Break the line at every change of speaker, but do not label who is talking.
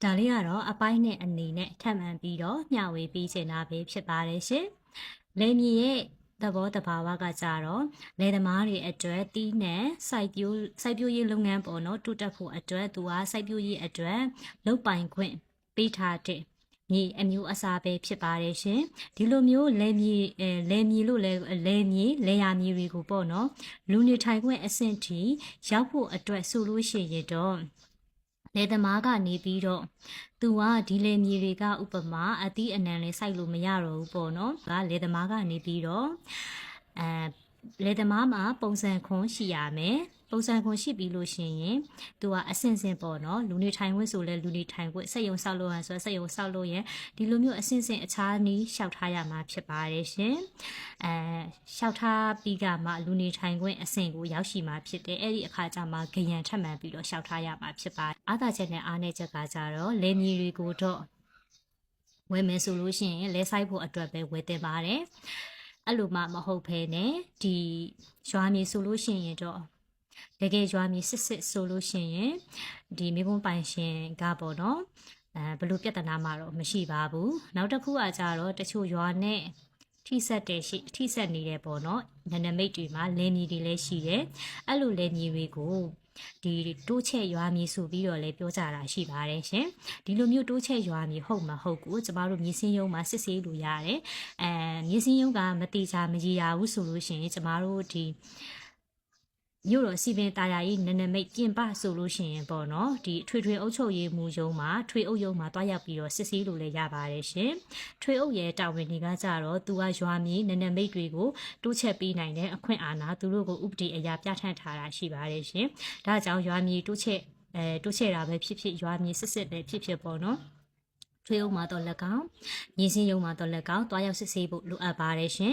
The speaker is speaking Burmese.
ဒါလေးကတော့အပိုင်းနဲ့အနေနဲ့ထပ်မံပြီးတော့မျှဝေပေးချင်တာပဲဖြစ်ပါတယ်ရှင်။လယ်မြေရဲ့သဘောတဘာဝကကြတော့လယ်သမားတွေအတွက်တီးနှံစိုက်ပျိုးရေးလုပ်ငန်းပေါ့နော်တိုးတက်ဖို့အတွက်သူကစိုက်ပျိုးရေးအတွက်လုပ်ပိုင်ခွင့်ပေးထားတဲ့မြေအမျိုးအစားပဲဖြစ်ပါတယ်ရှင်ဒီလိုမျိုးလယ်မြေလို့လဲလယ်ယာမြေတွေကိုပေါ့နော်လူနေထိုင်ခွင့်အဆင့်ထိရောက်ဖို့အတွက်ဆိုလို့ရှိရင်တော့လယ်သမားကနေပြီးတော့သူကဒီလယ်မြေတွေကဥပမာအသီးအနှံလေးစိုက်လို့မရတော့ဘူးပေါ့နော်။ဒါလယ်သမားကနေပြီးတော့လယ်သမားမှာပုံစံခွန်ရှိရမယ်။ပုံစံခွန်ရှိပြီးလို့ရှိရင်သူကအဆင့်ဆင့်ပေါ့နော်လူနေထိုင်ခွင့်ဆိုလဲလူနေထိုင်ခွင့်စက်ရုံဆောက်လို့ရဆိုစက်ရုံဆောက်လို့ရဒီလိုမျိုးအဆင့်ဆင့်အခြားနည်းလျှောက်ထားရမှာဖြစ်ပါတယ်ရှင်လျှောက်ထားပြီးကမှလူနေထိုင်ခွင့်အဆင့်ကိုရောက်ရှိမှာဖြစ်တယ်အဲ့ဒီအခါကျမှဂရန်ထပ်မှန်ပြီးတော့လျှောက်ထားရမှာဖြစ်ပါတယ်အားသာချက်နဲ့အားနည်းချက်ကကြတော့လယ်မြေတွေကိုတော့ဝယ်မယ်ဆိုလို့ရှိရင်လဲဆိုင်ဖို့အတွက်ပဲဝယ်တင်ပါတယ်အဲ့လိုမှမဟုတ်ဘဲနဲ့ဒီရွာမြေဆိုလို့ရှိရင်တော့တကယ်ရွာမြေစစ်ဆိုလို့ရှိရင်ဒီမိဘပိုင်ရှင်ကပေါ့နော်ဘလို့ပြဿနာမှတော့မရှိပါဘူးနောက်တစ်ခုကကြတော့တချို့ရွာနဲ့ထိဆက်နေတယ်ပေါ့နော်နနမိတ်တွေမှာလင်းမြေတွေလည်းရှိတယ်အဲ့လိုလင်းမြေတွေကိုဒီတိုးချက်ရွာမြေဆိုပြီးတော့လည်းပြောကြတာရှိပါတယ်ရှင်ဒီလိုမျိုးတိုးချက်ရွာမြေဟုတ်မဟုတ်ကိုကျမတို့မြေစင်းရုံးမှာစစ်ဆေးလို့ရတယ်မြေစင်းရုံးကမတိချာမကြီးရဘူးဆိုလို့ရှိရင်ကျမတို့ဒီမြို့တော်စီပင်တာယာကြီးနနမိတ်ပြင်ပဆိုလို့ရှိရင်ပေါ့နော်ဒီထွေအုပ်ချုပ်ရေးမှုရုံးမှာထွေအုပ်ရုံးမှာတွားရောက်ပြီးတော့စစ်ဆေးလို့လည်းရပါတယ်ရှင်ထွေအုပ်ရဲ့တာဝန်တွေကကြတော့သူကရွာမြေနနမိတ်တွေကိုတိုးချက်ပေးနိုင်တဲ့အခွင့်အာဏာသူတို့ကိုဥပဒေအရာပြဋ္ဌာန်းထားတာရှိပါတယ်ရှင်ဒါကြောင့်ရွာမြေတိုးချက်တာပဲဖြစ်ဖြစ်ရွာမြေစစ်ပဲဖြစ်ဖြစ်ပေါ့နော်ထွေအုပ်မှာတော့လက်ကောင်မြေစင်းရုံးမှာတော့လက်ကောင်တွားရောက်စစ်ဆေးဖို့လိုအပ်ပါတယ်ရှင်